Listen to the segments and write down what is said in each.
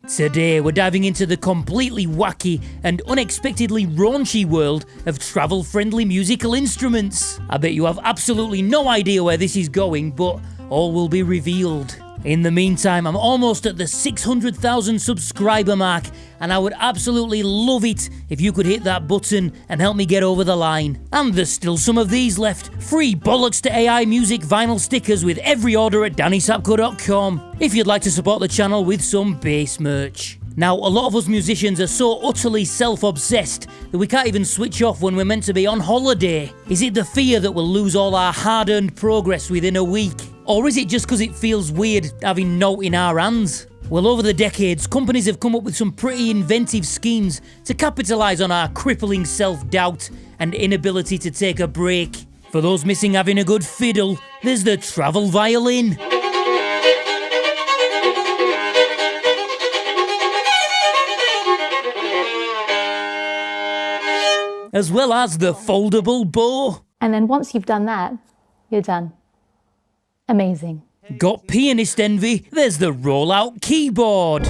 Today we're diving into the completely wacky and unexpectedly raunchy world of travel-friendly musical instruments. I bet you have absolutely no idea where this is going, but all will be revealed. In the meantime, I'm almost at the 600,000 subscriber mark, and I would absolutely love it if you could hit that button and help me get over the line. And there's still some of these left. Free Bollocks to AI music vinyl stickers with every order at DannySapko.com if you'd like to support the channel with some bass merch. Now, a lot of us musicians are so utterly self-obsessed that we can't even switch off when we're meant to be on holiday. Is it the fear that we'll lose all our hard-earned progress within a week? Or is it just because it feels weird having naught in our hands? Well, over the decades, companies have come up with some pretty inventive schemes to capitalise on our crippling self-doubt and inability to take a break. For those missing having a good fiddle, there's the travel violin. As well as the foldable bow. And then once you've done that, you're done. Amazing. Got pianist envy? There's the rollout keyboard.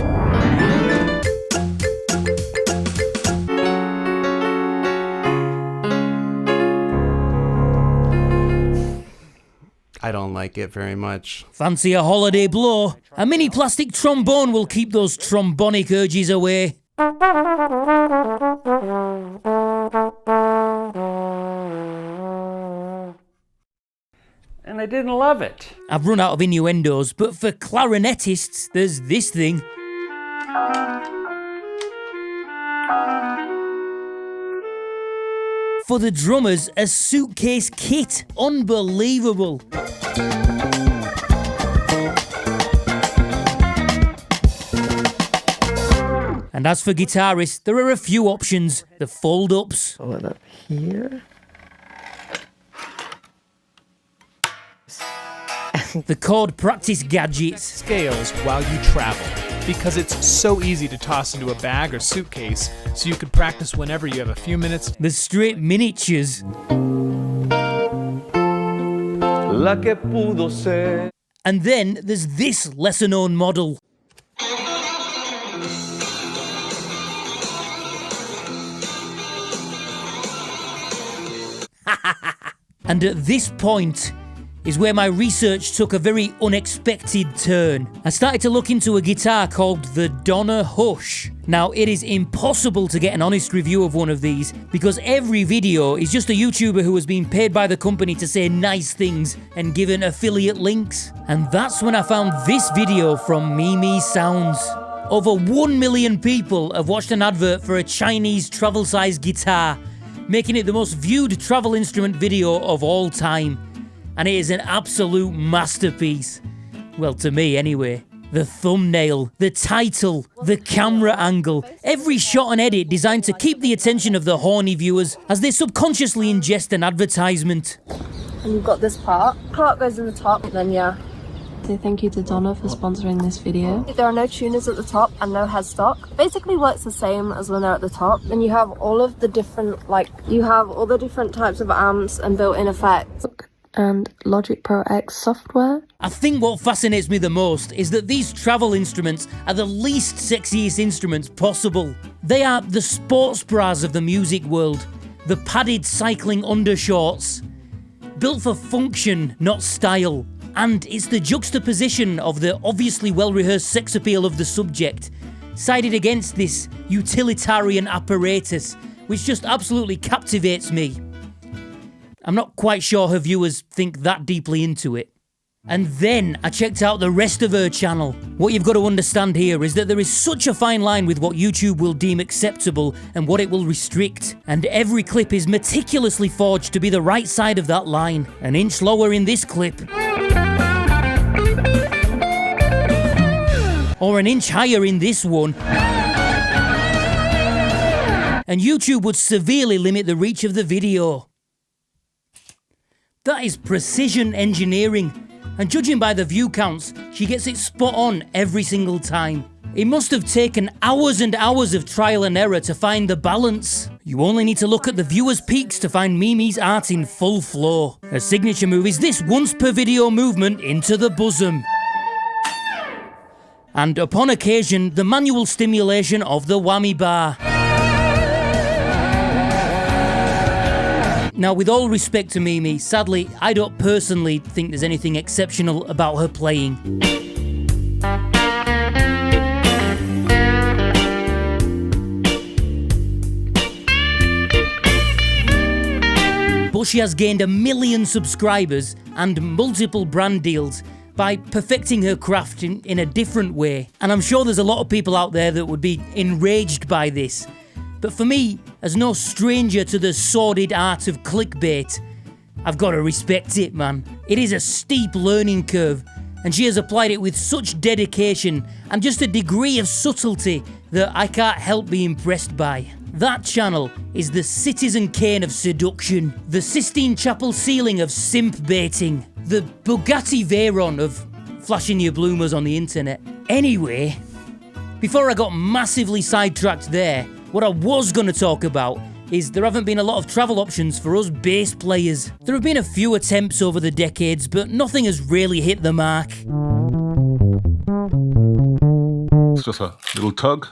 I don't like it very much. Fancy a holiday blow? A mini plastic trombone will keep those trombonic urges away. And I didn't love it. I've run out of innuendos, but for clarinetists, there's this thing. For the drummers, a suitcase kit. Unbelievable. And as for guitarists, there are a few options. The fold-ups. Pull it up here. The chord practice gadgets. Scales while you travel, because it's so easy to toss into a bag or suitcase, so you can practice whenever you have a few minutes. The straight miniatures. La que pudo ser. And then there's this lesser-known model. And at this point is where my research took a very unexpected turn. I started to look into a guitar called the Donna Hush. Now, it is impossible to get an honest review of one of these because every video is just a YouTuber who has been paid by the company to say nice things and given affiliate links. And that's when I found this video from Mimi Sounds. Over 1 million people have watched an advert for a Chinese travel-sized guitar, making it the most viewed travel instrument video of all time. And it is an absolute masterpiece. Well, to me anyway. The thumbnail, the title, the camera angle, every shot and edit designed to keep the attention of the horny viewers as they subconsciously ingest an advertisement. And you've got this part. Part goes in the top, then yeah. So thank you to Donna for sponsoring this video. There are no tuners at the top and no headstock. Basically works the same as when they're at the top. Then you have all of the different, you have all the different types of amps and built-in effects. And Logic Pro X software. I think what fascinates me the most is that these travel instruments are the least sexiest instruments possible. They are the sports bras of the music world, the padded cycling undershorts, built for function, not style. And it's the juxtaposition of the obviously well-rehearsed sex appeal of the subject, sided against this utilitarian apparatus, which just absolutely captivates me. I'm not quite sure her viewers think that deeply into it. And then I checked out the rest of her channel. What you've got to understand here is that there is such a fine line with what YouTube will deem acceptable and what it will restrict. And every clip is meticulously forged to be the right side of that line. An inch lower in this clip. Or an inch higher in this one. And YouTube would severely limit the reach of the video. That is precision engineering, and judging by the view counts, she gets it spot on every single time. It must have taken hours and hours of trial and error to find the balance. You only need to look at the viewers' peaks to find Mimi's art in full flow. Her signature move is this once per video movement into the bosom. and upon occasion, the manual stimulation of the whammy bar. Now, with all respect to Mimi, sadly, I don't personally think there's anything exceptional about her playing. But she has gained 1 million subscribers and multiple brand deals by perfecting her craft in a different way. And I'm sure there's a lot of people out there that would be enraged by this. But for me, as no stranger to the sordid art of clickbait, I've got to respect it, man. It is a steep learning curve, and she has applied it with such dedication and just a degree of subtlety that I can't help be impressed by. That channel is the Citizen Kane of seduction, the Sistine Chapel ceiling of simp baiting, the Bugatti Veyron of flashing your bloomers on the internet. Anyway, before I got massively sidetracked there, what I was going to talk about is there haven't been a lot of travel options for us bass players. There have been a few attempts over the decades, but nothing has really hit the mark. It's just a little tug,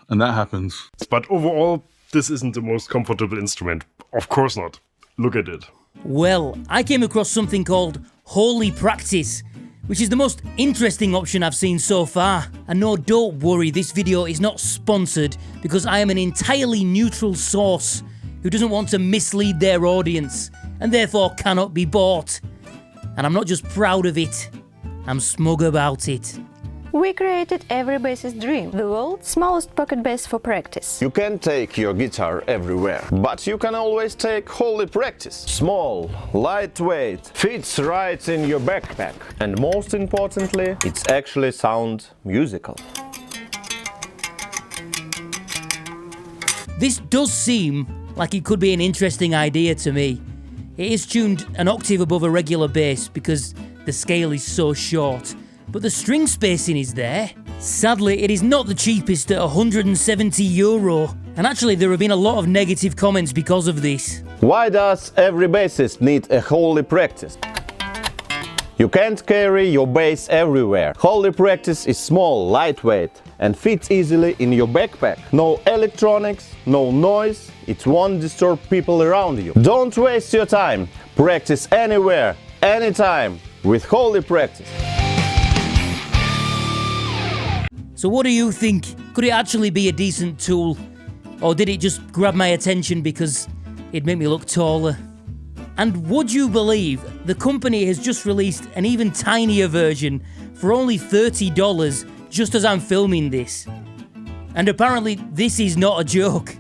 and that happens. But overall, this isn't the most comfortable instrument. Of course not. Look at it. Well, I came across something called Holy Practice, which is the most interesting option I've seen so far. And no, don't worry, this video is not sponsored because I am an entirely neutral source who doesn't want to mislead their audience and therefore cannot be bought. And I'm not just proud of it, I'm smug about it. We created every bassist dream, the world's smallest pocket bass for practice. You can take your guitar everywhere, but you can always take Holy Practice. Small, lightweight, fits right in your backpack, and most importantly, it's actually sound musical. This does seem like it could be an interesting idea to me. It is tuned an octave above a regular bass because the scale is so short, but the string spacing is there. Sadly, it is not the cheapest at €170, and actually there have been a lot of negative comments because of this. Why does every bassist need a Holy Practice? You can't carry your bass everywhere. Holy Practice is small, lightweight, and fits easily in your backpack. No electronics, no noise, it won't disturb people around you. Don't waste your time. Practice anywhere, anytime, with Holy Practice. So what do you think? Could it actually be a decent tool? Or did it just grab my attention because it'd make me look taller? And would you believe the company has just released an even tinier version for only $30 just as I'm filming this? And apparently this is not a joke.